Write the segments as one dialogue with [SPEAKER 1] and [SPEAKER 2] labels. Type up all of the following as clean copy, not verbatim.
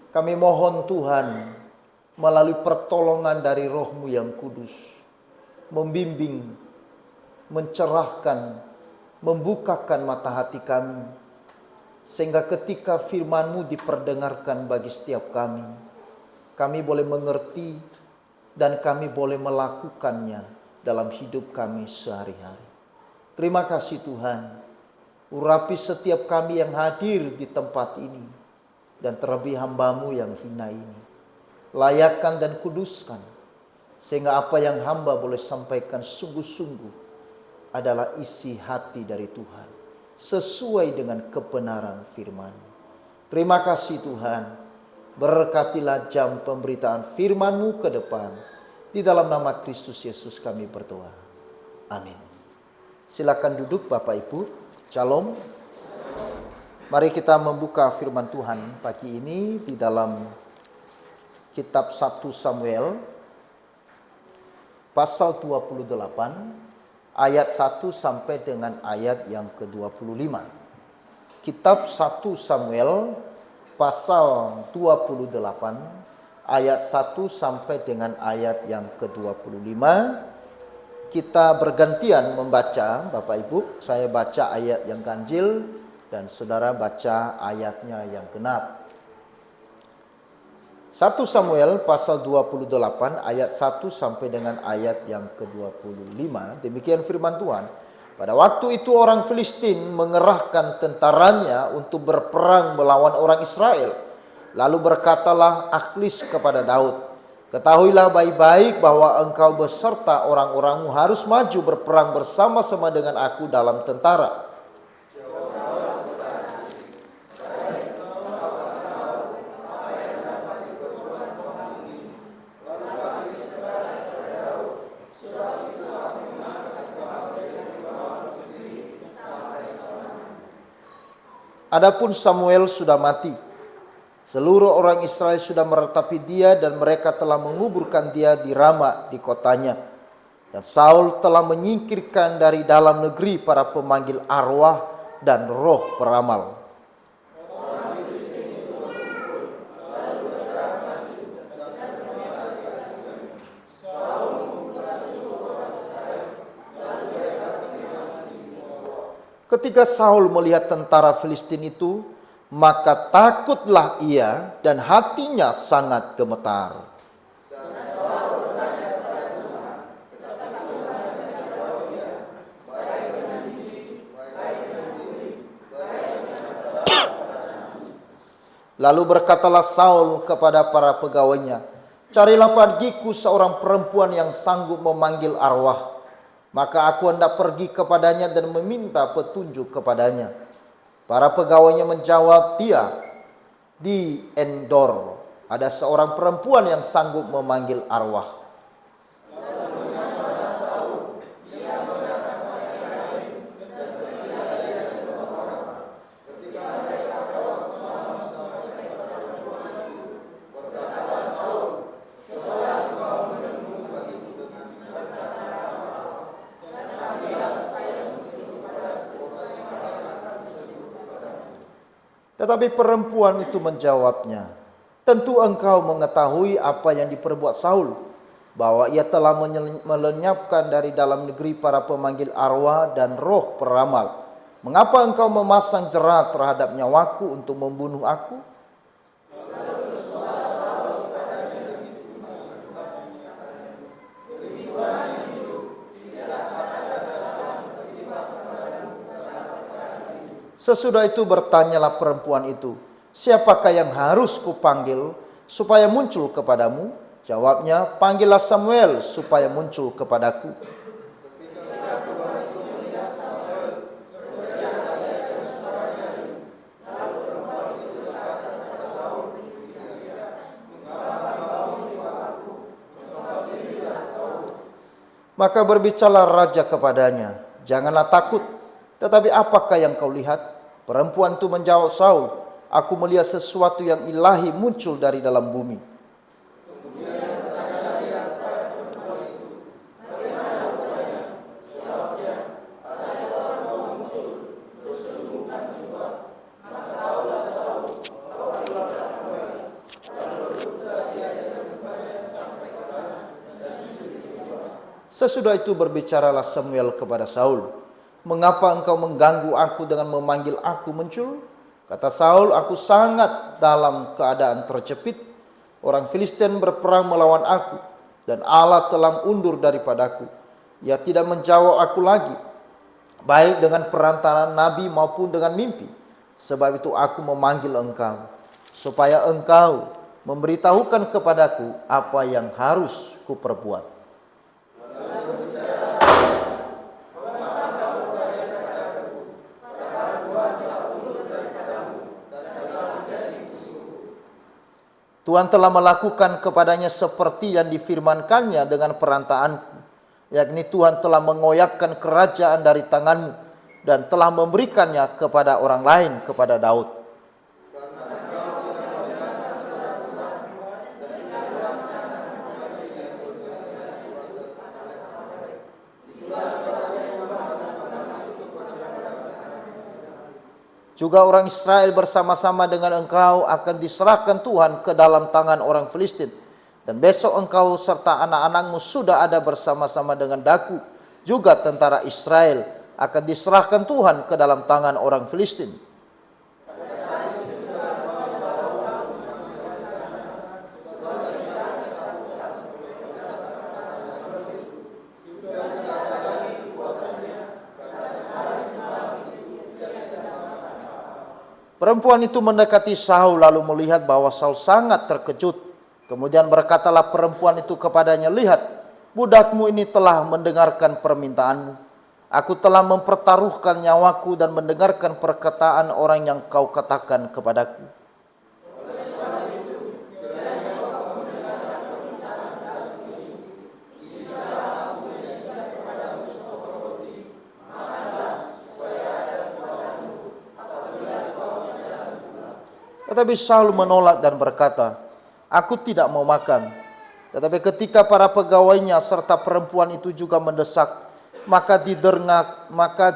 [SPEAKER 1] Kami mohon Tuhan melalui pertolongan dari Roh-Mu yang kudus, membimbing, mencerahkan, membukakan mata hati kami, sehingga ketika firman-Mu diperdengarkan bagi setiap kami boleh mengerti dan kami boleh melakukannya dalam hidup kami sehari-hari. Terima kasih Tuhan, urapi setiap kami yang hadir di tempat ini, dan terlebih hamba-Mu yang hina ini. Layakkan dan kuduskan, sehingga apa yang hamba boleh sampaikan sungguh-sungguh adalah isi hati dari Tuhan, sesuai dengan kebenaran firman. Terima kasih Tuhan, berkatilah jam pemberitaan firman-Mu ke depan. Di dalam nama Kristus Yesus kami berdoa. Amin. Silakan duduk Bapak Ibu. Shalom. Mari kita membuka firman Tuhan pagi ini di dalam kitab 1 Samuel pasal 28 ayat 1 sampai dengan ayat yang ke-25. Kitab 1 Samuel pasal 28 ayat 1 sampai dengan ayat yang ke-25. Kita bergantian membaca, Bapak Ibu. Saya baca ayat yang ganjil dan saudara baca ayatnya yang genap. 1 Samuel pasal 28 ayat 1 sampai dengan ayat yang ke-25. Demikian firman Tuhan. Pada waktu itu orang Filistin mengerahkan tentaranya untuk berperang melawan orang Israel. Lalu berkatalah Aklis kepada Daud, "Ketahuilah baik-baik bahwa engkau beserta orang-orangmu harus maju berperang bersama-sama dengan aku dalam tentara." Adapun Samuel sudah mati. Seluruh orang Israel sudah meratapi dia dan mereka telah menguburkan dia di Rama di kotanya. Dan Saul telah menyingkirkan dari dalam negeri para pemanggil arwah dan roh peramal. Ketika Saul melihat tentara Filistin itu, maka takutlah ia dan hatinya sangat gemetar. Lalu berkatalah Saul kepada para pegawainya, "Carilah bagiku seorang perempuan yang sanggup memanggil arwah. Maka aku hendak pergi kepadanya dan meminta petunjuk kepadanya." Para pegawainya menjawab dia, "Di Endor ada seorang perempuan yang sanggup memanggil arwah." Tetapi perempuan itu menjawabnya, "Tentu engkau mengetahui apa yang diperbuat Saul, bahwa ia telah melenyapkan dari dalam negeri para pemanggil arwah dan roh peramal. Mengapa engkau memasang jerat terhadap nyawaku untuk membunuh aku?" Sesudah itu bertanyalah perempuan itu, "Siapakah yang harus kupanggil supaya muncul kepadamu?" Jawabnya, "Panggillah Samuel supaya muncul kepadaku." Maka berbicaralah raja kepadanya, "Janganlah takut, tetapi apakah yang kau lihat?" Perempuan itu menjawab Saul, "Aku melihat sesuatu yang ilahi muncul dari dalam bumi." Sesudah itu berbicaralah Samuel kepada Saul, "Mengapa engkau mengganggu aku dengan memanggil aku muncul?" Kata Saul, "Aku sangat dalam keadaan terjepit. Orang Filistin berperang melawan aku, dan Allah telah undur daripadaku. Ia tidak menjawab aku lagi, baik dengan perantaraan nabi maupun dengan mimpi. Sebab itu aku memanggil engkau, supaya engkau memberitahukan kepadaku apa yang harus kuperbuat." Tuhan telah melakukan kepadanya seperti yang difirmankannya dengan perantaanku, yakni Tuhan telah mengoyakkan kerajaan dari tanganmu dan telah memberikannya kepada orang lain, kepada Daud. Juga orang Israel bersama-sama dengan engkau akan diserahkan Tuhan ke dalam tangan orang Filistin. Dan besok engkau serta anak-anakmu sudah ada bersama-sama dengan daku. Juga tentara Israel akan diserahkan Tuhan ke dalam tangan orang Filistin. Perempuan itu mendekati Saul lalu melihat bahwa Saul sangat terkejut. Kemudian berkatalah perempuan itu kepadanya, "Lihat, budakmu ini telah mendengarkan permintaanmu. Aku telah mempertaruhkan nyawaku dan mendengarkan perkataan orang yang kau katakan kepadaku." Tetapi Saul menolak dan berkata, "Aku tidak mau makan." Tetapi ketika para pegawainya serta perempuan itu juga mendesak, maka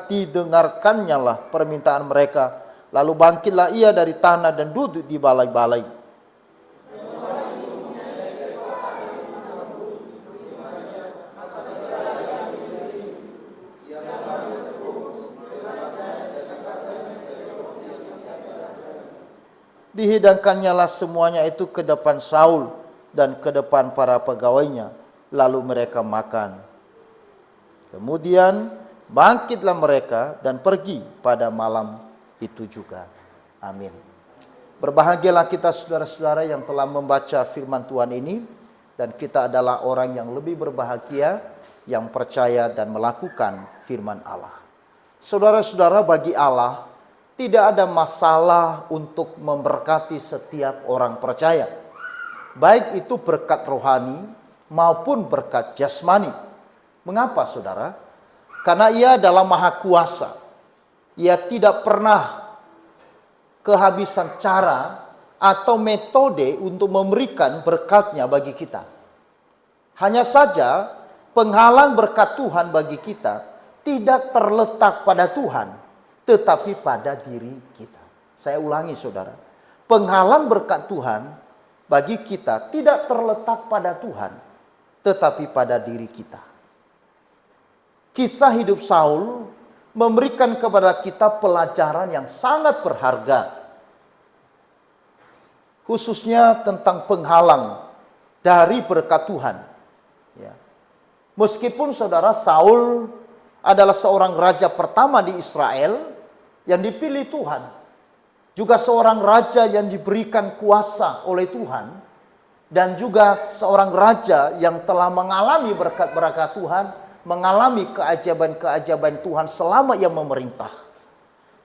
[SPEAKER 1] didengarkannya lah permintaan mereka. Lalu bangkitlah ia dari tanah dan duduk di balai-balai. Dihidangkannya lah semuanya itu ke depan Saul dan ke depan para pegawainya. Lalu mereka makan. Kemudian bangkitlah mereka dan pergi pada malam itu juga. Amin. Berbahagialah kita saudara-saudara yang telah membaca firman Tuhan ini. Dan kita adalah orang yang lebih berbahagia yang percaya dan melakukan firman Allah. Saudara-saudara, bagi Allah tidak ada masalah untuk memberkati setiap orang percaya. Baik itu berkat rohani maupun berkat jasmani. Mengapa saudara? Karena ia adalah maha kuasa. Ia tidak pernah kehabisan cara atau metode untuk memberikan berkatnya bagi kita. Hanya saja penghalang berkat Tuhan bagi kita tidak terletak pada Tuhan, tetapi pada diri kita. Saya ulangi saudara, penghalang berkat Tuhan bagi kita tidak terletak pada Tuhan, tetapi pada diri kita. Kisah hidup Saul memberikan kepada kita pelajaran yang sangat berharga, khususnya tentang penghalang dari berkat Tuhan. Ya. Meskipun saudara, Saul adalah seorang raja pertama di Israel yang dipilih Tuhan. Juga seorang raja yang diberikan kuasa oleh Tuhan. Dan juga seorang raja yang telah mengalami berkat-berkat Tuhan, mengalami keajaiban-keajaiban Tuhan selama ia memerintah.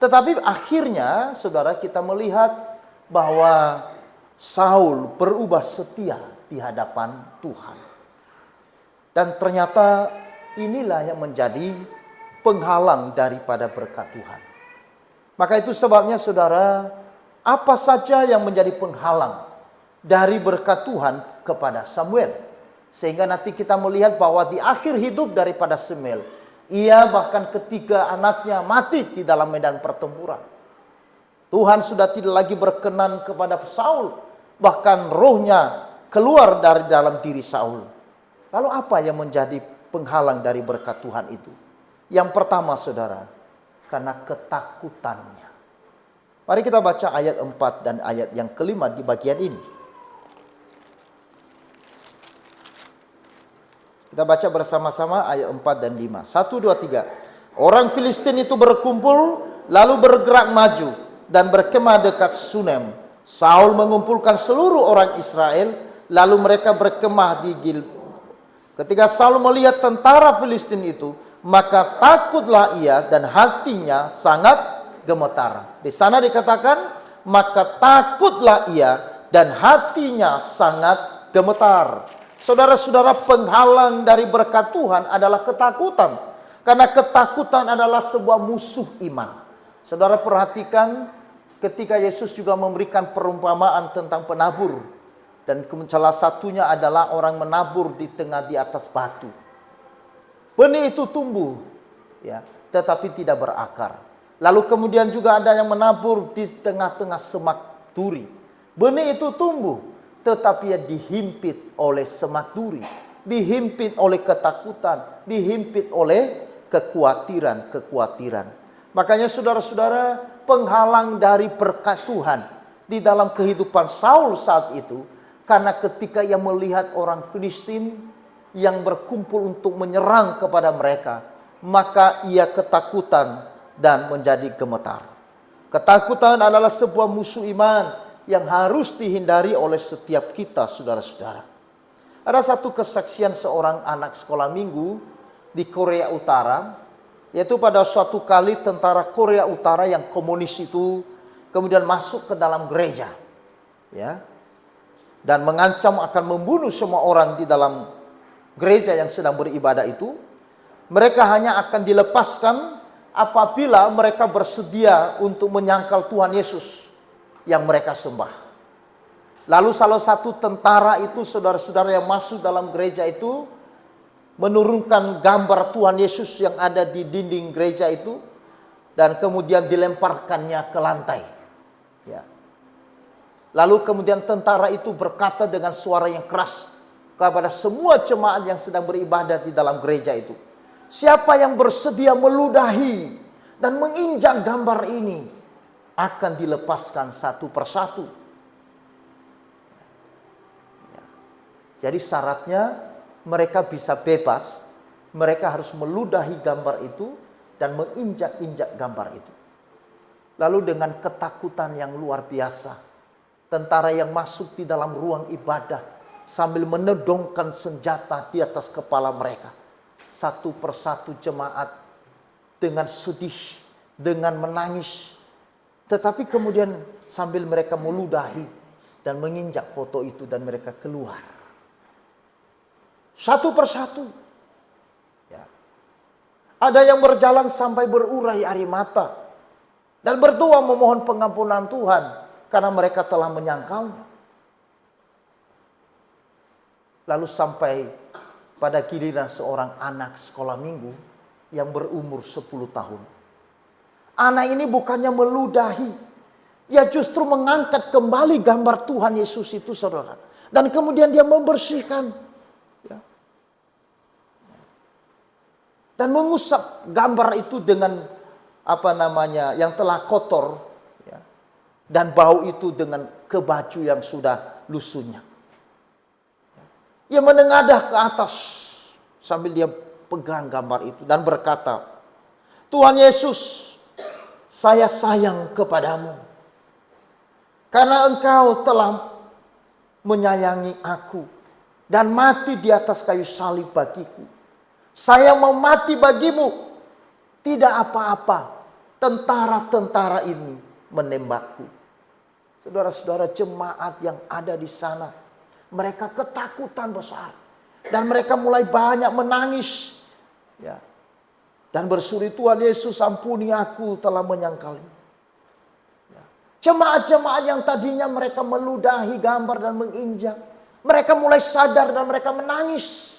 [SPEAKER 1] Tetapi akhirnya saudara, kita melihat bahwa Saul berubah setia di hadapan Tuhan. Dan ternyata inilah yang menjadi penghalang daripada berkat Tuhan. Maka itu sebabnya saudara, apa saja yang menjadi penghalang dari berkat Tuhan kepada Samuel. Sehingga nanti kita melihat bahwa di akhir hidup daripada Samuel, ia bahkan ketiga anaknya mati di dalam medan pertempuran. Tuhan sudah tidak lagi berkenan kepada Saul, bahkan rohnya keluar dari dalam diri Saul. Lalu apa yang menjadi penghalang dari berkat Tuhan itu. Yang pertama saudara, karena ketakutannya. Mari kita baca ayat 4 dan ayat yang kelima di bagian ini. Kita baca bersama-sama ayat 4 dan 5. 1, 2, 3. Orang Filistin itu berkumpul, lalu bergerak maju dan berkemah dekat Sunem. Saul mengumpulkan seluruh orang Israel, lalu mereka berkemah di Gilboa. Ketika Saul melihat tentara Filistin itu, maka takutlah ia dan hatinya sangat gemetar. Di sana dikatakan, maka takutlah ia dan hatinya sangat gemetar. Saudara-saudara, penghalang dari berkat Tuhan adalah ketakutan. Karena ketakutan adalah sebuah musuh iman. Saudara perhatikan ketika Yesus juga memberikan perumpamaan tentang penabur. Dan salah satunya adalah orang menabur di atas batu. Benih itu tumbuh, ya, tetapi tidak berakar. Lalu kemudian juga ada yang menabur di tengah-tengah semak duri. Benih itu tumbuh, tetapi ya dihimpit oleh semak duri, dihimpit oleh ketakutan, dihimpit oleh kekhawatiran. Makanya saudara-saudara, penghalang dari berkat Tuhan di dalam kehidupan Saul saat itu, karena ketika ia melihat orang Filistin yang berkumpul untuk menyerang kepada mereka, maka ia ketakutan dan menjadi gemetar. Ketakutan adalah sebuah musuh iman yang harus dihindari oleh setiap kita, saudara-saudara. Ada satu kesaksian seorang anak sekolah minggu di Korea Utara, yaitu pada suatu kali tentara Korea Utara yang komunis itu kemudian masuk ke dalam gereja, ya, dan mengancam akan membunuh semua orang di dalam gereja yang sedang beribadah itu. Mereka hanya akan dilepaskan apabila mereka bersedia untuk menyangkal Tuhan Yesus yang mereka sembah. Lalu salah satu tentara itu, saudara-saudara, yang masuk dalam gereja itu menurunkan gambar Tuhan Yesus yang ada di dinding gereja itu dan kemudian dilemparkannya ke lantai. Ya. Lalu kemudian tentara itu berkata dengan suara yang keras kepada semua jemaat yang sedang beribadah di dalam gereja itu, siapa yang bersedia meludahi dan menginjak gambar ini akan dilepaskan satu persatu. Ya. Jadi syaratnya mereka bisa bebas, mereka harus meludahi gambar itu dan menginjak-injak gambar itu. Lalu dengan ketakutan yang luar biasa, tentara yang masuk di dalam ruang ibadah sambil menodongkan senjata di atas kepala mereka. Satu persatu jemaat dengan sedih, dengan menangis. Tetapi kemudian sambil mereka meludahi dan menginjak foto itu dan mereka keluar. Satu persatu. Ya. Ada yang berjalan sampai berurai air mata dan berdoa memohon pengampunan Tuhan karena mereka telah menyangkalnya. Lalu sampai pada giliran seorang anak sekolah minggu yang berumur 10 tahun. Anak ini bukannya meludahi, ia justru mengangkat kembali gambar Tuhan Yesus itu, saudara. Dan kemudian dia membersihkan, ya, dan mengusap gambar itu dengan yang telah kotor, ya, dan bau itu dengan ke baju yang sudah lusuhnya. Ia menengadah ke atas sambil dia pegang gambar itu dan berkata, Tuhan Yesus, saya sayang kepadamu karena engkau telah menyayangi aku dan mati di atas kayu salib bagiku. Saya mau mati bagimu. Tidak apa-apa, tentara-tentara ini menembakku. Saudara-saudara, jemaat yang ada di sana, mereka ketakutan besar. Dan mereka mulai banyak menangis. Ya. Dan bersuri, Tuhan Yesus, ampuni aku telah menyangkalnya. Ya. Jemaat-jemaat yang tadinya mereka meludahi gambar dan menginjak, mereka mulai sadar dan mereka menangis.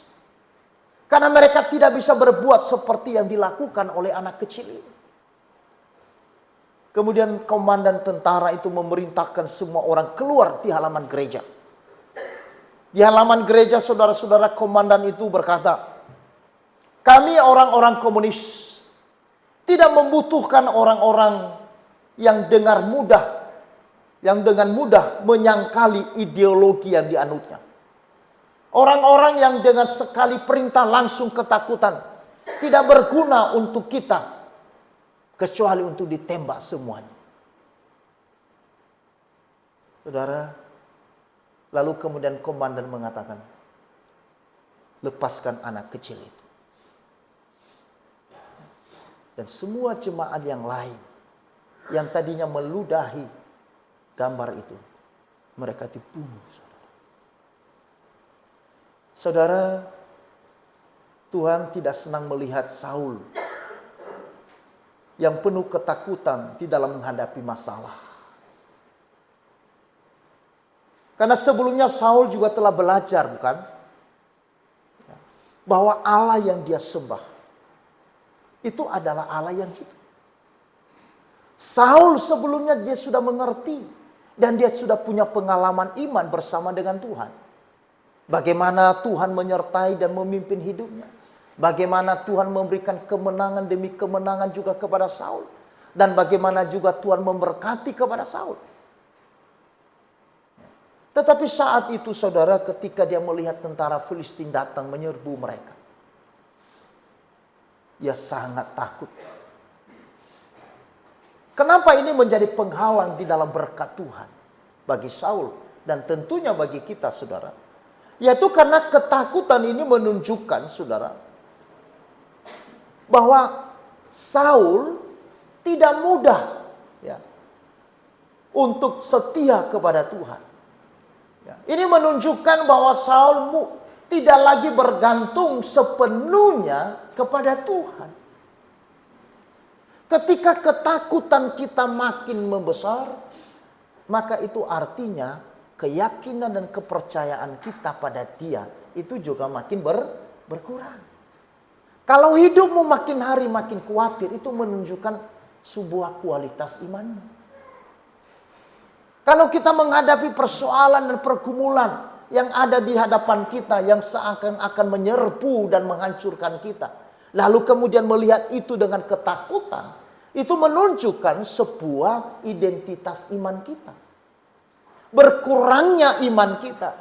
[SPEAKER 1] Karena mereka tidak bisa berbuat seperti yang dilakukan oleh anak kecil ini. Kemudian komandan tentara itu memerintahkan semua orang keluar di halaman gereja. Di halaman gereja, saudara-saudara, komandan itu berkata, Kami orang-orang komunis tidak membutuhkan orang-orang yang dengan mudah menyangkali ideologi yang dianutnya. Orang-orang yang dengan sekali perintah langsung ketakutan, tidak berguna untuk kita kecuali untuk ditembak semuanya. Saudara, lalu kemudian komandan mengatakan, lepaskan anak kecil itu. Dan semua jemaat yang lain yang tadinya meludahi gambar itu, mereka dibunuh. Saudara, Tuhan tidak senang melihat Saul yang penuh ketakutan di dalam menghadapi masalah. Karena sebelumnya Saul juga telah belajar, bukan? Bahwa Allah yang dia sembah itu adalah Allah yang hidup. Saul sebelumnya dia sudah mengerti dan dia sudah punya pengalaman iman bersama dengan Tuhan. Bagaimana Tuhan menyertai dan memimpin hidupnya. Bagaimana Tuhan memberikan kemenangan demi kemenangan juga kepada Saul. Dan bagaimana juga Tuhan memberkati kepada Saul. Tetapi saat itu saudara, ketika dia melihat tentara Filistin datang menyerbu mereka, ia sangat takut. Kenapa ini menjadi penghalang di dalam berkat Tuhan bagi Saul dan tentunya bagi kita, saudara? Yaitu karena ketakutan ini menunjukkan, saudara, bahwa Saul tidak mudah untuk setia kepada Tuhan. Ini menunjukkan bahwa Saul tidak lagi bergantung sepenuhnya kepada Tuhan. Ketika ketakutan kita makin membesar, maka itu artinya keyakinan dan kepercayaan kita pada Dia itu juga makin berkurang. Kalau hidupmu makin hari makin khawatir, itu menunjukkan sebuah kualitas imanmu. Kalau kita menghadapi persoalan dan pergumulan yang ada di hadapan kita, yang seakan-akan menyerbu dan menghancurkan kita, lalu kemudian melihat itu dengan ketakutan, itu menunjukkan sebuah identitas iman kita. Berkurangnya iman kita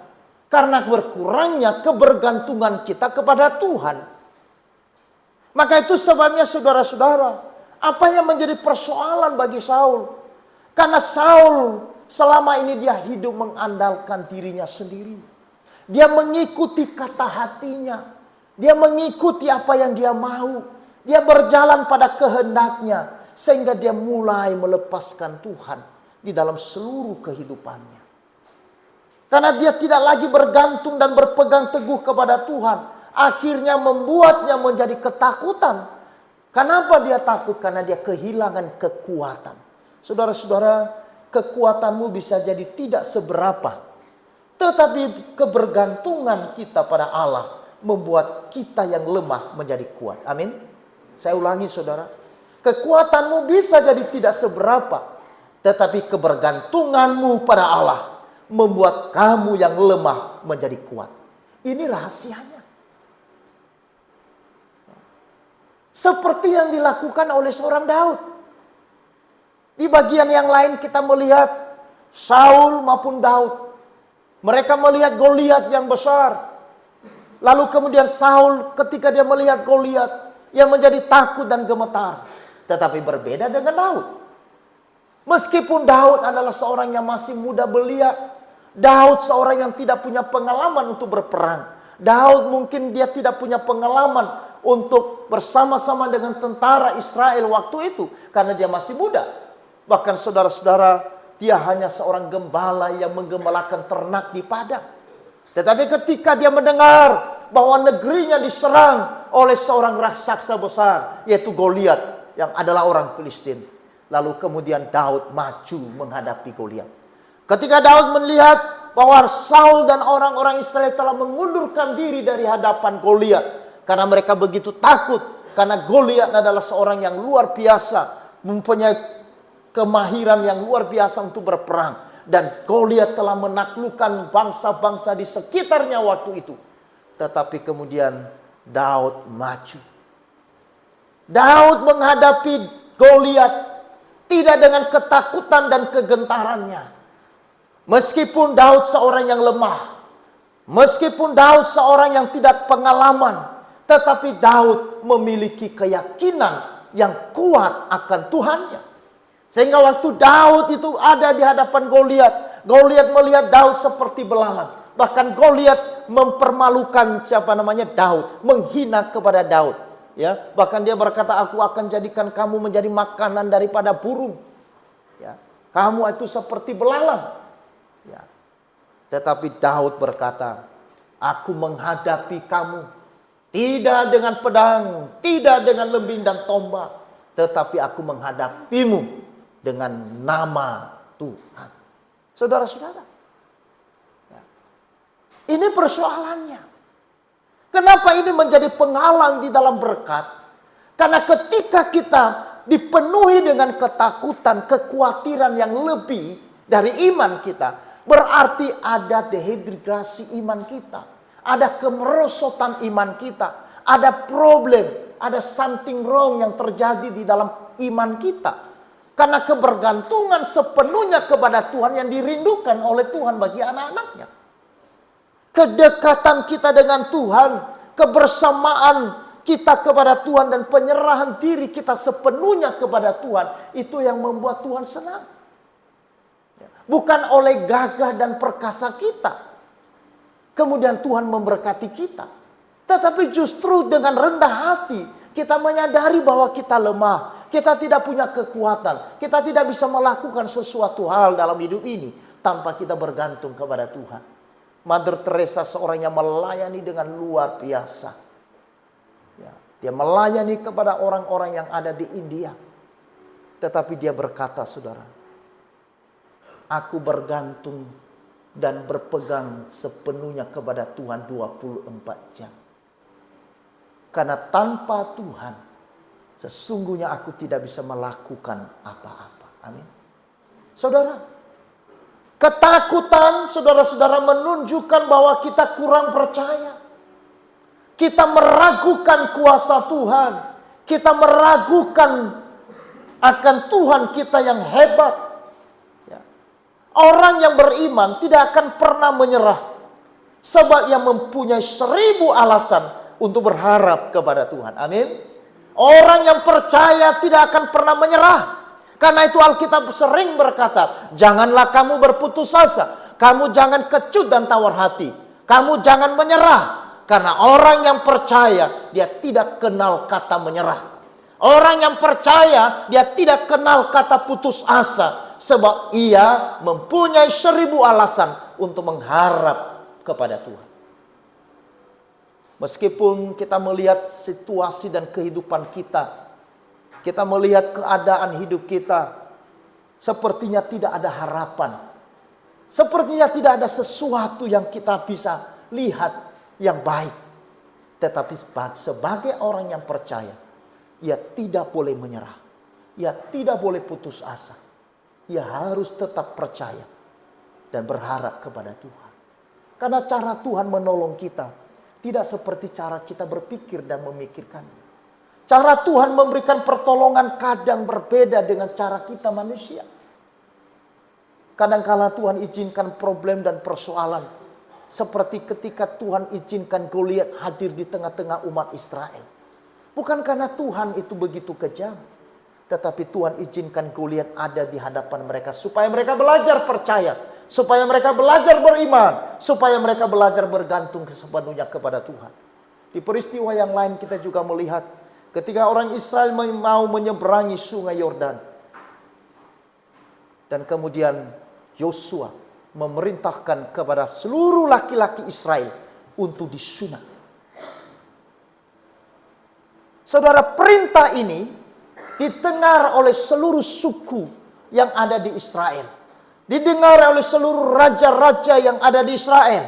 [SPEAKER 1] karena berkurangnya kebergantungan kita kepada Tuhan. Maka itu sebabnya saudara-saudara, apa yang menjadi persoalan bagi Saul? Karena Saul selama ini dia hidup mengandalkan dirinya sendiri. Dia mengikuti kata hatinya. Dia mengikuti apa yang dia mau. Dia berjalan pada kehendaknya. Sehingga dia mulai melepaskan Tuhan di dalam seluruh kehidupannya. Karena dia tidak lagi bergantung dan berpegang teguh kepada Tuhan. Akhirnya membuatnya menjadi ketakutan. Kenapa dia takut? Karena dia kehilangan kekuatan. Saudara-saudara, kekuatanmu bisa jadi tidak seberapa. Tetapi kebergantungan kita pada Allah membuat kita yang lemah menjadi kuat. Amin. Saya ulangi saudara. Kekuatanmu bisa jadi tidak seberapa. Tetapi kebergantunganmu pada Allah membuat kamu yang lemah menjadi kuat. Ini rahasianya. Seperti yang dilakukan oleh seorang Daud. Di bagian yang lain kita melihat Saul maupun Daud. Mereka melihat Goliat yang besar. Lalu kemudian Saul ketika dia melihat Goliat, ia menjadi takut dan gemetar. Tetapi berbeda dengan Daud. Meskipun Daud adalah seorang yang masih muda belia, Daud seorang yang tidak punya pengalaman untuk berperang. Daud mungkin dia tidak punya pengalaman untuk bersama-sama dengan tentara Israel waktu itu. Karena dia masih muda. Bahkan saudara-saudara, dia hanya seorang gembala yang menggembalakan ternak di padang. Tetapi ketika dia mendengar bahwa negerinya diserang oleh seorang raksasa besar, yaitu Goliat yang adalah orang Filistin. Lalu kemudian Daud maju menghadapi Goliat. Ketika Daud melihat bahwa Saul dan orang-orang Israel telah mengundurkan diri dari hadapan Goliat. Karena mereka begitu takut. Karena Goliat adalah seorang yang luar biasa. Mempunyai kemahiran yang luar biasa untuk berperang. Dan Goliat telah menaklukkan bangsa-bangsa di sekitarnya waktu itu. Tetapi kemudian Daud maju. Daud menghadapi Goliat tidak dengan ketakutan dan kegentarannya. Meskipun Daud seorang yang lemah, meskipun Daud seorang yang tidak pengalaman, tetapi Daud memiliki keyakinan yang kuat akan Tuhannya. Sehingga waktu Daud itu ada di hadapan Goliat, Goliat melihat Daud seperti belalang. Bahkan Goliat mempermalukan Daud, menghina kepada Daud. Ya, bahkan dia berkata, aku akan jadikan kamu menjadi makanan daripada burung. Ya, kamu itu seperti belalang. Ya. Tetapi Daud berkata, aku menghadapi kamu tidak dengan pedang, tidak dengan lembing dan tombak, tetapi aku menghadapimu dengan nama Tuhan. Saudara-saudara, ya, ini persoalannya. Kenapa ini menjadi penghalang di dalam berkat? Karena ketika kita dipenuhi dengan ketakutan, kekhawatiran yang lebih dari iman kita, berarti ada dehidrasi iman kita, ada kemerosotan iman kita, ada problem, ada something wrong yang terjadi di dalam iman kita. Karena kebergantungan sepenuhnya kepada Tuhan yang dirindukan oleh Tuhan bagi anak-anaknya. Kedekatan kita dengan Tuhan, kebersamaan kita kepada Tuhan, dan penyerahan diri kita sepenuhnya kepada Tuhan, itu yang membuat Tuhan senang. Bukan oleh gagah dan perkasa kita, kemudian Tuhan memberkati kita. Tetapi justru dengan rendah hati, kita menyadari bahwa kita lemah, kita tidak punya kekuatan, kita tidak bisa melakukan sesuatu hal dalam hidup ini tanpa kita bergantung kepada Tuhan. Mother Teresa seorang yang melayani dengan luar biasa. Ya, dia melayani kepada orang-orang yang ada di India. Tetapi dia berkata, saudara, aku bergantung dan berpegang sepenuhnya kepada Tuhan 24 jam. Karena tanpa Tuhan, sesungguhnya aku tidak bisa melakukan apa-apa. Amin. Saudara, ketakutan saudara-saudara menunjukkan bahwa kita kurang percaya. Kita meragukan kuasa Tuhan. Kita meragukan akan Tuhan kita yang hebat. Ya. Orang yang beriman tidak akan pernah menyerah. Sebab yang mempunyai 1000 alasan untuk berharap kepada Tuhan. Amin. Orang yang percaya tidak akan pernah menyerah. Karena itu Alkitab sering berkata, janganlah kamu berputus asa. Kamu jangan kecut dan tawar hati. Kamu jangan menyerah. Karena orang yang percaya, dia tidak kenal kata menyerah. Orang yang percaya, dia tidak kenal kata putus asa. Sebab ia mempunyai 1000 alasan untuk mengharap kepada Tuhan. Meskipun kita melihat situasi dan kehidupan kita, kita melihat keadaan hidup kita, sepertinya tidak ada harapan. Sepertinya tidak ada sesuatu yang kita bisa lihat yang baik. Tetapi sebagai orang yang percaya, ia tidak boleh menyerah. Ia tidak boleh putus asa. Ia harus tetap percaya dan berharap kepada Tuhan. Karena cara Tuhan menolong kita tidak seperti cara kita berpikir dan memikirkannya. Cara Tuhan memberikan pertolongan kadang berbeda dengan cara kita manusia. Kadang-kala Tuhan izinkan problem dan persoalan. Seperti ketika Tuhan izinkan Goliat hadir di tengah-tengah umat Israel. Bukan karena Tuhan itu begitu kejam. Tetapi Tuhan izinkan Goliat ada di hadapan mereka. Supaya mereka belajar percaya. Supaya mereka belajar beriman. Supaya mereka belajar bergantung sepenuhnya kepada Tuhan. Di peristiwa yang lain kita juga melihat ketika orang Israel mau menyeberangi sungai Yordan. Dan kemudian Yosua memerintahkan kepada seluruh laki-laki Israel untuk disunat. Saudara, perintah ini didengar oleh seluruh suku yang ada di Israel. Didengar oleh seluruh raja-raja yang ada di Israel.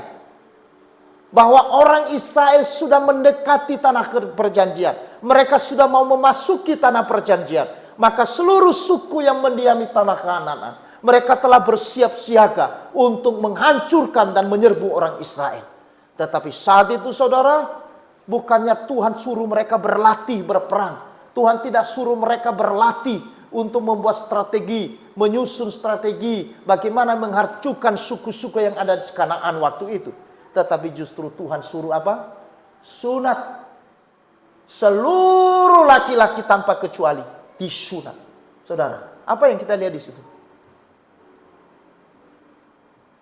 [SPEAKER 1] Bahwa orang Israel sudah mendekati tanah perjanjian. Mereka sudah mau memasuki tanah perjanjian. Maka seluruh suku yang mendiami tanah Kanaan, mereka telah bersiap siaga untuk menghancurkan dan menyerbu orang Israel. Tetapi saat itu saudara, bukannya Tuhan suruh mereka berlatih berperang. Tuhan tidak suruh mereka berlatih untuk membuat strategi, menyusun strategi bagaimana menghancurkan suku-suku yang ada di Kanaan waktu itu. Tetapi justru Tuhan suruh apa? Sunat. Seluruh laki-laki tanpa kecuali disunat. Saudara, apa yang kita lihat di situ?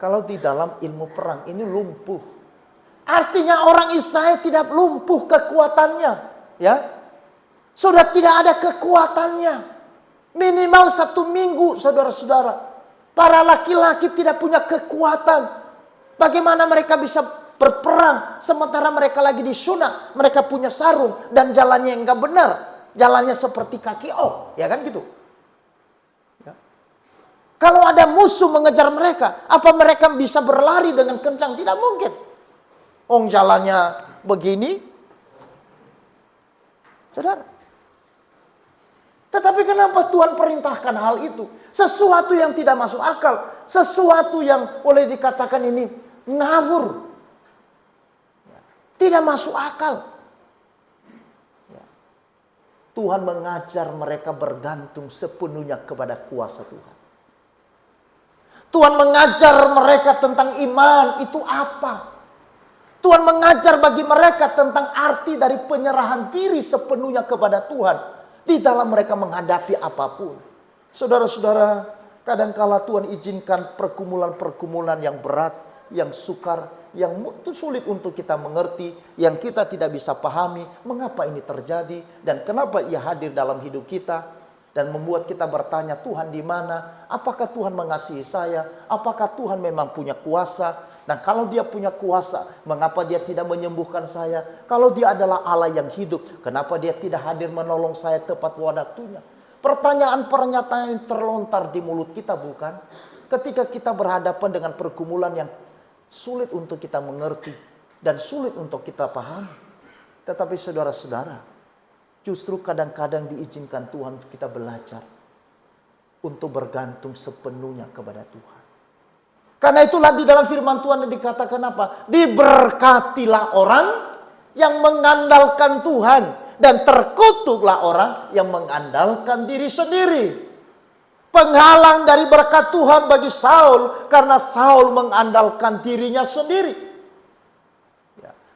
[SPEAKER 1] Kalau di dalam ilmu perang ini lumpuh. Artinya orang Israel tidak lumpuh kekuatannya, ya. Sudah tidak ada kekuatannya. Minimal 1 minggu, saudara-saudara. Para laki-laki tidak punya kekuatan. Bagaimana mereka bisa berperang sementara mereka lagi disunat, mereka punya sarung dan jalannya enggak benar, jalannya seperti kaki ya kan gitu. Ya. Kalau ada musuh mengejar mereka, apa mereka bisa berlari dengan kencang? Tidak mungkin. Jalannya begini, saudara. Tetapi kenapa Tuhan perintahkan hal itu? Sesuatu yang tidak masuk akal, sesuatu yang boleh dikatakan ini ngawur. Tidak masuk akal. Tuhan mengajar mereka bergantung sepenuhnya kepada kuasa Tuhan. Tuhan mengajar mereka tentang iman itu apa. Tuhan mengajar bagi mereka tentang arti dari penyerahan diri sepenuhnya kepada Tuhan. Di dalam mereka menghadapi apapun. Saudara-saudara, kadangkala Tuhan izinkan pergumulan-pergumulan yang berat, yang sukar, yang sulit untuk kita mengerti, yang kita tidak bisa pahami mengapa ini terjadi dan kenapa ia hadir dalam hidup kita, dan membuat kita bertanya, Tuhan di mana? Apakah Tuhan mengasihi saya? Apakah Tuhan memang punya kuasa? Dan kalau dia punya kuasa, mengapa dia tidak menyembuhkan saya? Kalau dia adalah Allah yang hidup, kenapa dia tidak hadir menolong saya tepat waktunya? Pertanyaan-pernyataan yang terlontar di mulut kita, bukan? Ketika kita berhadapan dengan pergumulan yang sulit untuk kita mengerti dan sulit untuk kita pahami. Tetapi saudara-saudara, justru kadang-kadang diizinkan Tuhan untuk kita belajar untuk bergantung sepenuhnya kepada Tuhan. Karena itulah di dalam firman Tuhan dikatakan apa? Diberkatilah orang yang mengandalkan Tuhan dan terkutuklah orang yang mengandalkan diri sendiri. Penghalang dari berkat Tuhan bagi Saul karena Saul mengandalkan dirinya sendiri.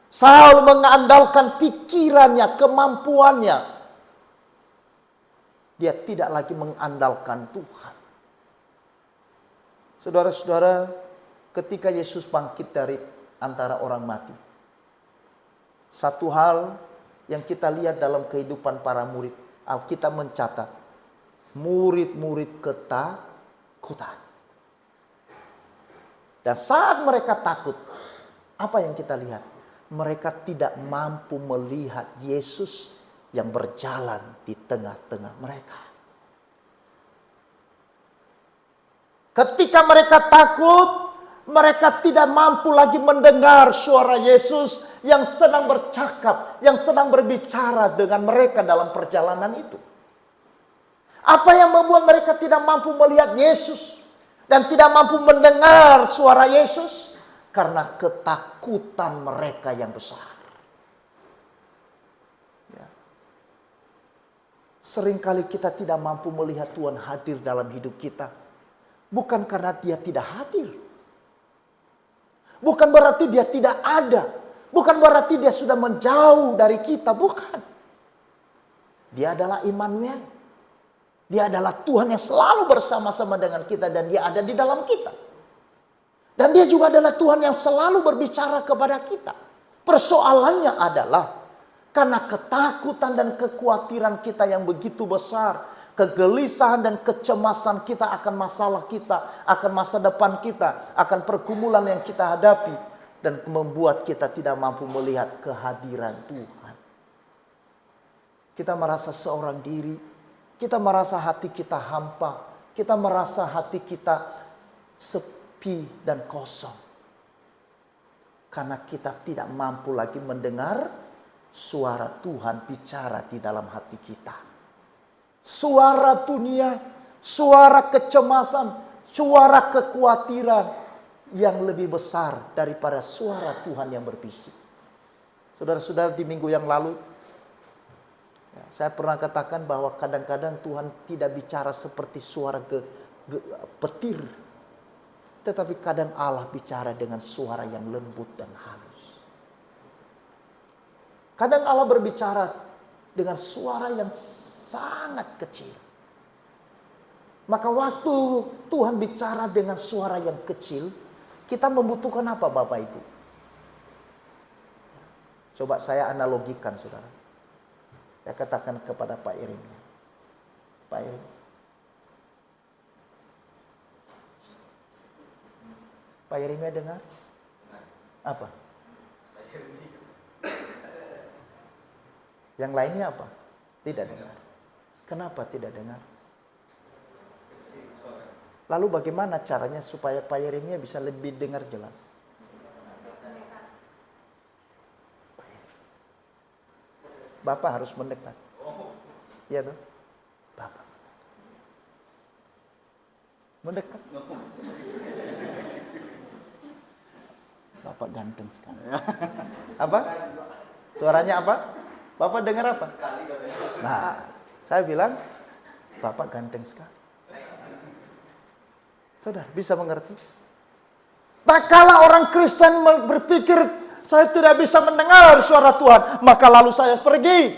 [SPEAKER 1] Saul mengandalkan pikirannya, kemampuannya. Dia tidak lagi mengandalkan Tuhan. Saudara-saudara, ketika Yesus bangkit dari antara orang mati, satu hal yang kita lihat dalam kehidupan para murid, Alkitab mencatat, murid-murid ketakutan. Dan saat mereka takut, apa yang kita lihat? Mereka tidak mampu melihat Yesus yang berjalan di tengah-tengah mereka. Ketika mereka takut, mereka tidak mampu lagi mendengar suara Yesus yang sedang bercakap, yang sedang berbicara dengan mereka dalam perjalanan itu. Apa yang membuat mereka tidak mampu melihat Yesus dan tidak mampu mendengar suara Yesus? Karena ketakutan mereka yang besar. Ya. Seringkali kita tidak mampu melihat Tuhan hadir dalam hidup kita. Bukan karena dia tidak hadir. Bukan berarti dia tidak ada. Bukan berarti dia sudah menjauh dari kita. Bukan. Dia adalah Immanuel. Dia adalah Tuhan yang selalu bersama-sama dengan kita. Dan dia ada di dalam kita. Dan dia juga adalah Tuhan yang selalu berbicara kepada kita. Persoalannya adalah karena ketakutan dan kekhawatiran kita yang begitu besar. Kegelisahan dan kecemasan kita akan masalah kita, akan masa depan kita, akan pergumulan yang kita hadapi. Dan membuat kita tidak mampu melihat kehadiran Tuhan. Kita merasa seorang diri, kita merasa hati kita hampa, kita merasa hati kita sepi dan kosong. Karena kita tidak mampu lagi mendengar suara Tuhan bicara di dalam hati kita. Suara dunia, suara kecemasan, suara kekhawatiran yang lebih besar daripada suara Tuhan yang berbisik. Saudara-saudara, di minggu yang lalu, Saya pernah katakan bahwa kadang-kadang Tuhan tidak bicara seperti suara petir. Tetapi kadang Allah bicara dengan suara yang lembut dan halus. Kadang Allah berbicara dengan suara yang sangat kecil. Maka waktu Tuhan bicara dengan suara yang kecil, kita membutuhkan apa Bapak Ibu? Coba saya analogikan saudara. Saya katakan kepada Pak Yeremia. Pak Yeremia. Pak Yeremia dengar? Apa? Yang lainnya apa? Tidak dengar. Kenapa tidak dengar? Lalu bagaimana caranya supaya Pak Yeremia bisa lebih dengar jelas? Bapak harus mendekat. Iya tuh? Bapak. Mendekat. Bapak ganteng sekali. Apa? Suaranya apa? Bapak dengar apa? Nah, saya bilang, Bapak ganteng sekali. Saudara, bisa mengerti? Tak kala orang Kristen berpikir, saya tidak bisa mendengar suara Tuhan, maka lalu saya pergi.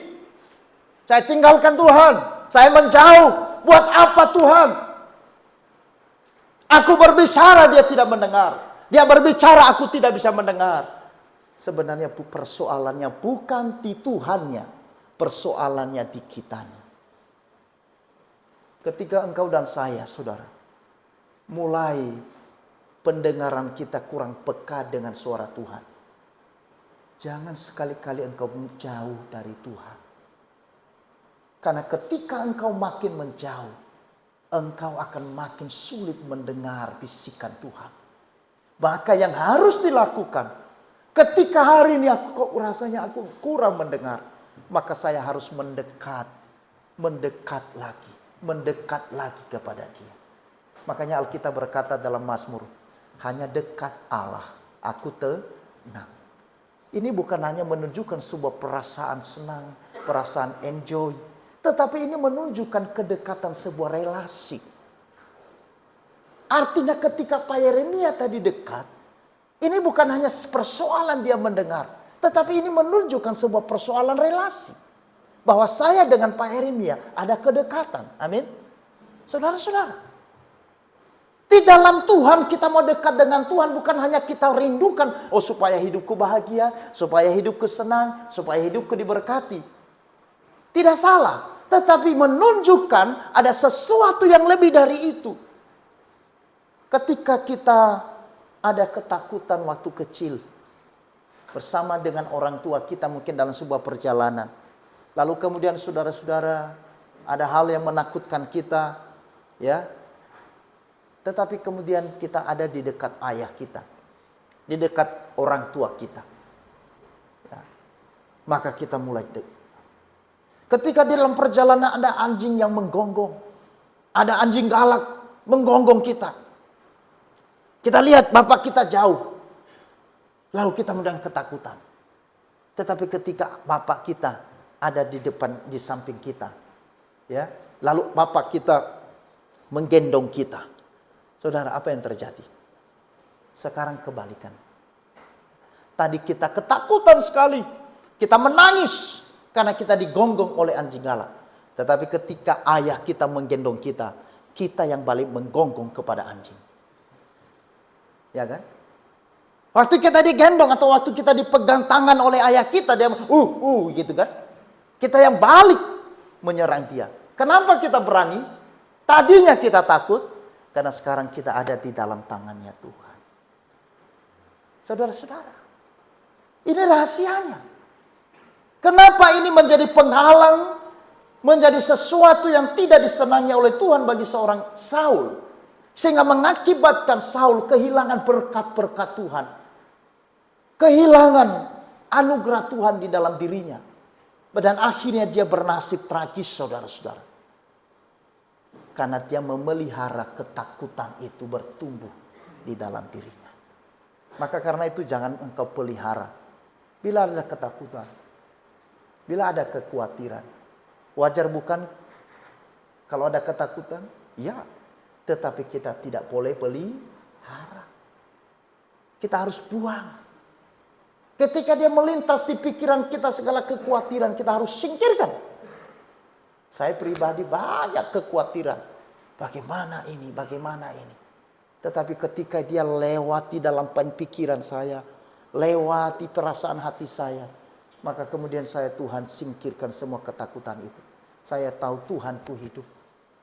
[SPEAKER 1] Saya tinggalkan Tuhan. Saya menjauh. Buat apa Tuhan? Aku berbicara, dia tidak mendengar. Dia berbicara, aku tidak bisa mendengar. Sebenarnya persoalannya bukan di Tuhannya. Persoalannya di kitanya. Ketika engkau dan saya, saudara, mulai pendengaran kita kurang peka dengan suara Tuhan. Jangan sekali-kali engkau menjauh dari Tuhan. Karena ketika engkau makin menjauh, engkau akan makin sulit mendengar bisikan Tuhan. Maka yang harus dilakukan, ketika hari ini aku rasanya aku kurang mendengar, maka saya harus mendekat lagi kepada Dia. Makanya Alkitab berkata dalam Mazmur, hanya dekat Allah, aku tenang. Ini bukan hanya menunjukkan sebuah perasaan senang, perasaan enjoy. Tetapi ini menunjukkan kedekatan sebuah relasi. Artinya ketika Pak Yeremia tadi dekat, ini bukan hanya persoalan dia mendengar. Tetapi ini menunjukkan sebuah persoalan relasi. Bahwa saya dengan Pak Yeremia ada kedekatan. Amin. Saudara-saudara. Di dalam Tuhan kita mau dekat dengan Tuhan bukan hanya kita rindukan. Oh supaya hidupku bahagia, supaya hidupku senang, supaya hidupku diberkati. Tidak salah. Tetapi menunjukkan ada sesuatu yang lebih dari itu. Ketika kita ada ketakutan waktu kecil. Bersama dengan orang tua kita mungkin dalam sebuah perjalanan. Lalu kemudian saudara-saudara ada hal yang menakutkan kita. Ya. Tetapi kemudian kita ada di dekat ayah kita. Di dekat orang tua kita. Ya. Maka kita mulai ketika di dalam perjalanan ada anjing yang menggonggong. Ada anjing galak menggonggong kita. Kita lihat bapak kita jauh. Lalu kita mudah ketakutan. Tetapi ketika bapak kita ada di depan, di samping kita. Ya. Lalu bapak kita menggendong kita. Saudara, apa yang terjadi? Sekarang kebalikan. Tadi kita ketakutan sekali. Kita menangis karena kita digonggong oleh anjing galak. Tetapi ketika ayah kita menggendong kita, kita yang balik menggonggong kepada anjing. Ya kan? Waktu kita digendong atau waktu kita dipegang tangan oleh ayah kita, dia gitu kan? Kita yang balik menyerang dia. Kenapa kita berani? Tadinya kita takut. Karena sekarang kita ada di dalam tangannya Tuhan. Saudara-saudara. Ini rahasianya. Kenapa ini menjadi penghalang. Menjadi sesuatu yang tidak disenangi oleh Tuhan bagi seorang Saul. Sehingga mengakibatkan Saul kehilangan berkat-berkat Tuhan. Kehilangan anugerah Tuhan di dalam dirinya. Dan akhirnya dia bernasib tragis saudara-saudara. Karena dia memelihara ketakutan itu bertumbuh di dalam dirinya. Maka karena itu jangan engkau pelihara. Bila ada ketakutan, bila ada kekhawatiran, Wajar bukan kalau ada ketakutan? Ya, tetapi kita tidak boleh pelihara. Kita harus buang. Ketika dia melintas di pikiran kita, segala kekhawatiran kita harus singkirkan. Saya pribadi banyak kekhawatiran. Bagaimana ini, bagaimana ini. Tetapi ketika dia lewati dalam pikiran saya, lewati perasaan hati saya, maka kemudian saya, Tuhan, singkirkan semua ketakutan itu. Saya tahu Tuhanku hidup.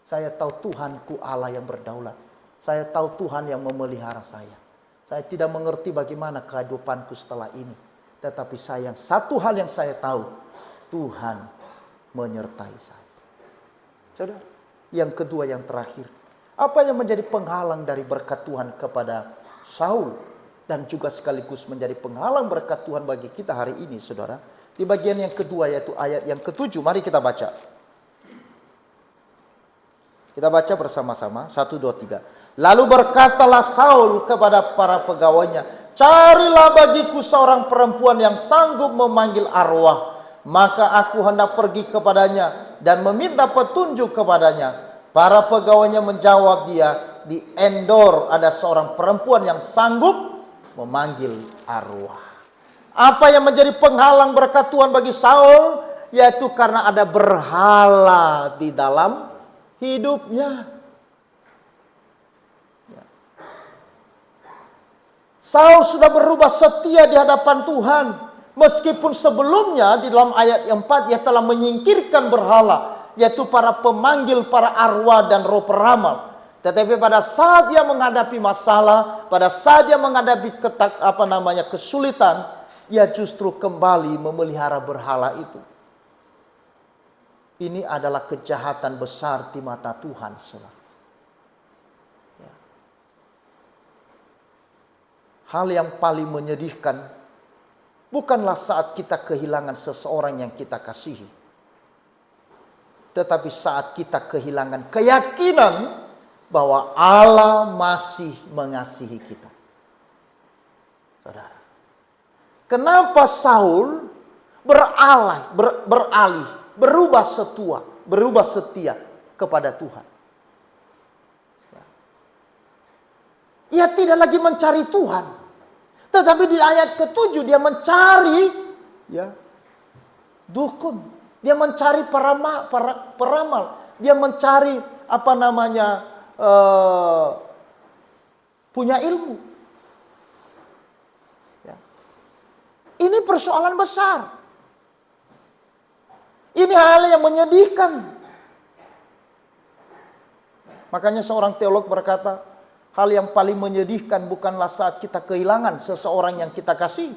[SPEAKER 1] Saya tahu Tuhanku Allah yang berdaulat. Saya tahu Tuhan yang memelihara saya. Saya tidak mengerti bagaimana kehidupanku setelah ini. Tetapi satu hal yang saya tahu, Tuhan menyertai saya. Saudara, yang kedua, yang terakhir. Apa yang menjadi penghalang dari berkat Tuhan kepada Saul? Dan juga sekaligus menjadi penghalang berkat Tuhan bagi kita hari ini, saudara. Di bagian yang kedua, yaitu ayat yang ke-7. Mari kita baca. Kita baca bersama-sama. 1, 2, 3. Lalu berkatalah Saul kepada para pegawainya, carilah bagiku seorang perempuan yang sanggup memanggil arwah. Maka aku hendak pergi kepadanya dan meminta petunjuk kepadanya. Para pegawainya menjawab dia, di Endor ada seorang perempuan yang sanggup memanggil arwah. Apa yang menjadi penghalang berkat Tuhan bagi Saul? Yaitu karena ada berhala di dalam hidupnya. Saul sudah berubah setia di hadapan Tuhan. Meskipun sebelumnya di dalam ayat 4 dia telah menyingkirkan berhala, yaitu para pemanggil, para arwah dan roh peramal. Tetapi pada saat dia menghadapi masalah, pada saat dia menghadapi kesulitan, ia justru kembali memelihara berhala itu. Ini adalah kejahatan besar di mata Tuhan, saudara. Hal yang paling menyedihkan bukanlah saat kita kehilangan seseorang yang kita kasihi, tetapi saat kita kehilangan keyakinan bahwa Allah masih mengasihi kita. Saudara, kenapa Saul berubah setia kepada Tuhan? Ia tidak lagi mencari Tuhan, tetapi di ayat ke-7 dia mencari dukun, dia mencari peramal, dia mencari punya ilmu. Ini persoalan besar. Ini hal yang menyedihkan. Makanya seorang teolog berkata, hal yang paling menyedihkan bukanlah saat kita kehilangan seseorang yang kita kasih,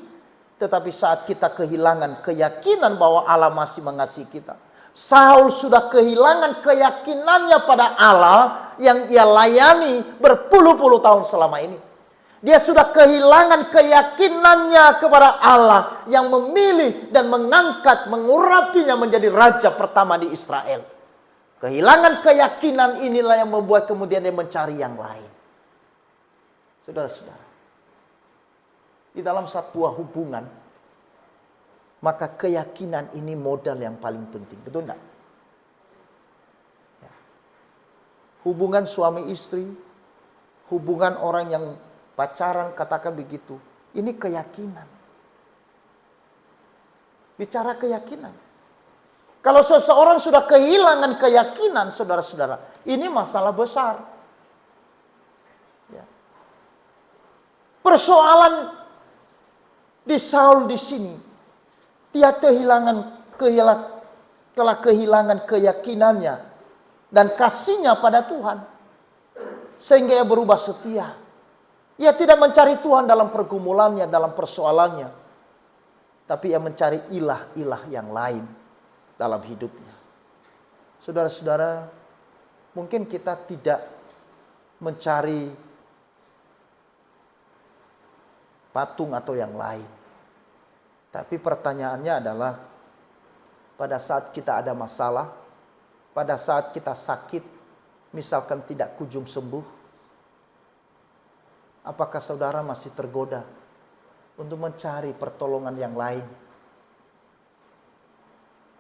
[SPEAKER 1] tetapi saat kita kehilangan keyakinan bahwa Allah masih mengasihi kita. Saul sudah kehilangan keyakinannya pada Allah yang ia layani berpuluh-puluh tahun selama ini. Dia sudah kehilangan keyakinannya kepada Allah yang memilih dan mengangkat, mengurapinya menjadi raja pertama di Israel. Kehilangan keyakinan inilah yang membuat kemudian dia mencari yang lain. Saudara-saudara, di dalam sebuah hubungan, maka keyakinan ini modal yang paling penting. Betul enggak? Hubungan suami istri, hubungan orang yang pacaran, katakan begitu. Ini keyakinan. Bicara keyakinan. Kalau seseorang sudah kehilangan keyakinan, saudara-saudara, ini masalah besar. Persoalan di Saul di sini, dia telah kehilangan keyakinannya dan kasihnya pada Tuhan, sehingga ia berubah setia. Ia tidak mencari Tuhan dalam pergumulannya, dalam persoalannya, tapi ia mencari ilah-ilah yang lain dalam hidupnya. Saudara-saudara, mungkin kita tidak mencari patung atau yang lain. Tapi pertanyaannya adalah, pada saat kita ada masalah, pada saat kita sakit, misalkan tidak kunjung sembuh, apakah saudara masih tergoda untuk mencari pertolongan yang lain?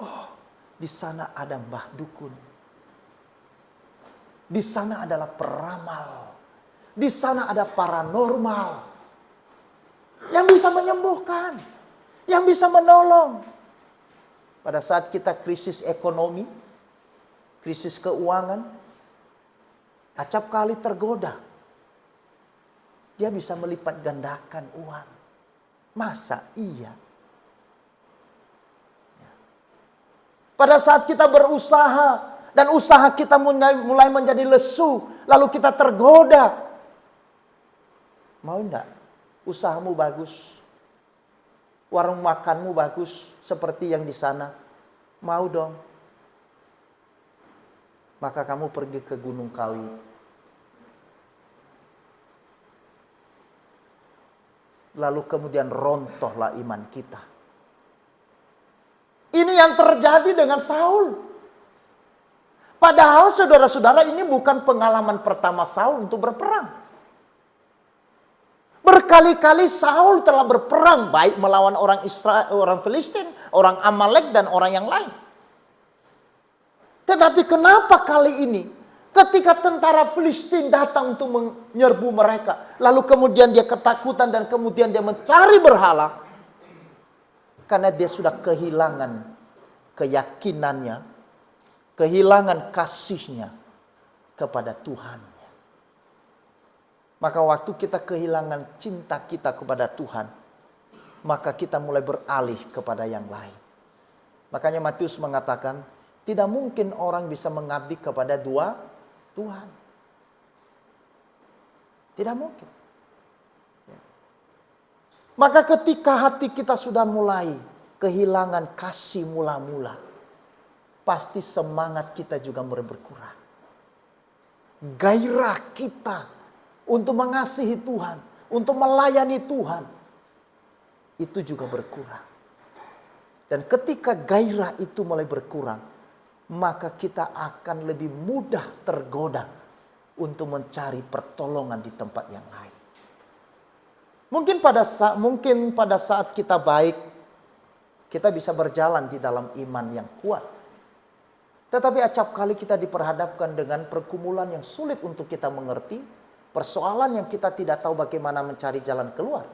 [SPEAKER 1] Oh, Di sana ada mbah dukun. Di sana adalah peramal. Di sana ada paranormal. Yang bisa menyembuhkan. Yang bisa menolong. Pada saat kita krisis ekonomi, krisis keuangan, acap kali tergoda. Dia bisa melipat gandakan uang. Masa iya? Pada saat kita berusaha dan usaha kita mulai menjadi lesu, lalu kita tergoda. Mau enggak? Usahamu bagus. Warung makanmu bagus seperti yang di sana. Mau dong? Maka kamu pergi ke Gunung Kawi. Lalu kemudian rontohlah iman kita. Ini yang terjadi dengan Saul. Padahal saudara-saudara, ini bukan pengalaman pertama Saul untuk berperang. Berkali-kali Saul telah berperang, baik melawan orang Israel, orang Filistin, orang Amalek, dan orang yang lain. Tetapi kenapa kali ini ketika tentara Filistin datang untuk menyerbu mereka, lalu kemudian dia ketakutan dan kemudian dia mencari berhala? Karena dia sudah kehilangan keyakinannya, kehilangan kasihnya kepada Tuhan. Maka waktu kita kehilangan cinta kita kepada Tuhan, maka kita mulai beralih kepada yang lain. Makanya Matius mengatakan, tidak mungkin orang bisa mengabdi kepada dua Tuhan. Tidak mungkin. Maka ketika hati kita sudah mulai kehilangan kasih mula-mula, pasti semangat kita juga mulai berkurang. Gairah kita untuk mengasihi Tuhan, untuk melayani Tuhan, itu juga berkurang. Dan ketika gairah itu mulai berkurang, maka kita akan lebih mudah tergoda untuk mencari pertolongan di tempat yang lain. Mungkin pada saat kita baik, kita bisa berjalan di dalam iman yang kuat. Tetapi acap kali kita diperhadapkan dengan pergumulan yang sulit untuk kita mengerti, persoalan yang kita tidak tahu bagaimana mencari jalan keluar.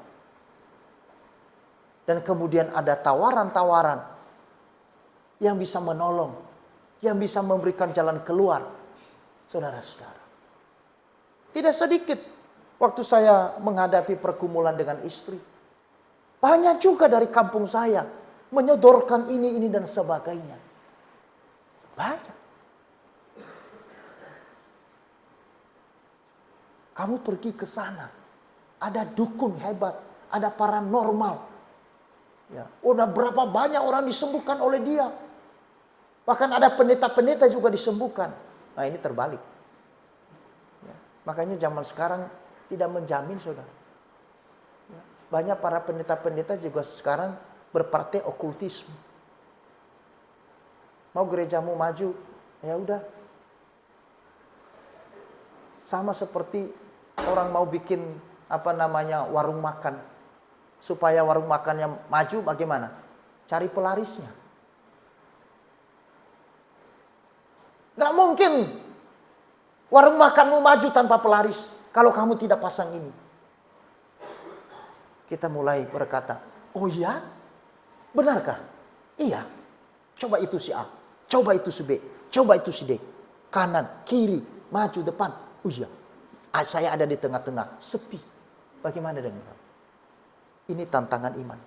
[SPEAKER 1] Dan kemudian ada tawaran-tawaran yang bisa menolong, yang bisa memberikan jalan keluar. Saudara-saudara, tidak sedikit waktu saya menghadapi pergumulan dengan istri, banyak juga dari kampung saya menyodorkan ini dan sebagainya. Banyak. Kamu pergi ke sana, ada dukun hebat, ada paranormal. Ya, udah berapa banyak orang disembuhkan oleh dia. Bahkan ada pendeta-pendeta juga disembuhkan. Nah, ini terbalik. Ya, makanya zaman sekarang tidak menjamin, saudara. Ya, banyak para pendeta-pendeta juga sekarang berpraktek okultisme. Mau gerejamu maju, ya udah. Sama seperti orang mau bikin warung makan. Supaya warung makannya maju bagaimana? Cari pelarisnya. Gak mungkin warung makanmu maju tanpa pelaris kalau kamu tidak pasang ini. Kita mulai berkata, oh iya? Benarkah? Iya. Coba itu si A, coba itu si B, coba itu si D. Kanan, kiri, maju, depan. Oh iya. Saya ada di tengah-tengah, sepi. Bagaimana dengan kamu? Ini tantangan iman.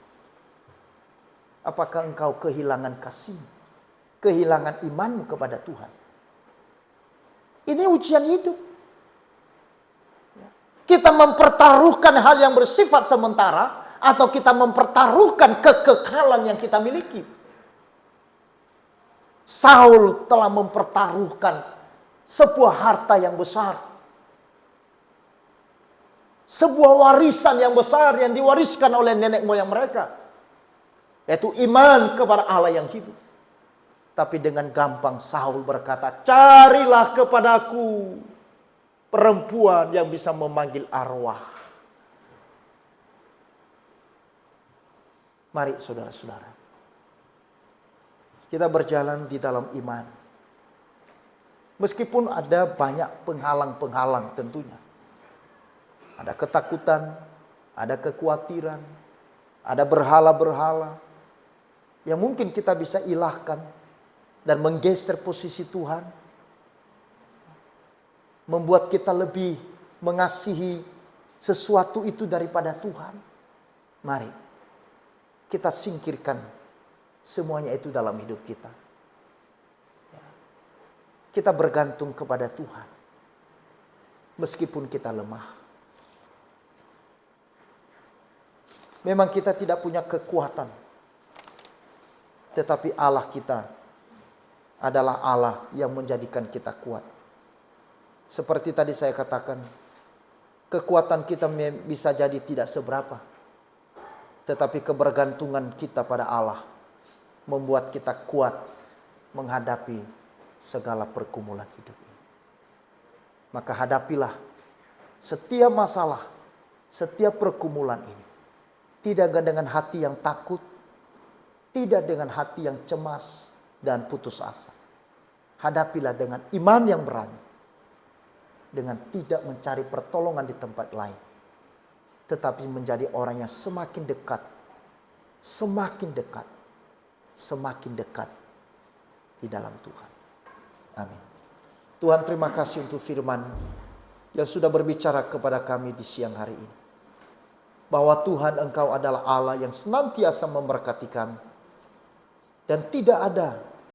[SPEAKER 1] Apakah engkau kehilangan kasih, kehilangan imanmu kepada Tuhan? Ini ujian hidup. Kita mempertaruhkan hal yang bersifat sementara, atau kita mempertaruhkan kekekalan yang kita miliki. Saul telah mempertaruhkan sebuah harta yang besar. Sebuah warisan yang besar yang diwariskan oleh nenek moyang mereka. Yaitu iman kepada Allah yang hidup. Tapi dengan gampang Saul berkata, carilah kepadaku perempuan yang bisa memanggil arwah. Mari saudara-saudara, Kita berjalan di dalam iman. Meskipun ada banyak penghalang-penghalang tentunya. Ada ketakutan, ada kekhawatiran, ada berhala-berhala yang mungkin kita bisa ilahkan dan menggeser posisi Tuhan. Membuat kita lebih mengasihi sesuatu itu daripada Tuhan. Mari kita singkirkan semuanya itu dalam hidup kita. Kita bergantung kepada Tuhan. Meskipun kita lemah. Memang kita tidak punya kekuatan. Tetapi Allah kita adalah Allah yang menjadikan kita kuat. Seperti tadi saya katakan, kekuatan kita bisa jadi tidak seberapa. Tetapi kebergantungan kita pada Allah membuat kita kuat menghadapi segala pergumulan hidup ini. Maka hadapilah setiap masalah, setiap pergumulan ini. Tidak dengan hati yang takut, tidak dengan hati yang cemas dan putus asa. Hadapilah dengan iman yang berani. Dengan tidak mencari pertolongan di tempat lain. Tetapi menjadi orang yang semakin dekat. Semakin dekat. Semakin dekat di dalam Tuhan. Amin. Tuhan, terima kasih untuk firman yang sudah berbicara kepada kami di siang hari ini. Bahwa Tuhan, Engkau adalah Allah yang senantiasa memberkati kami. Dan tidak ada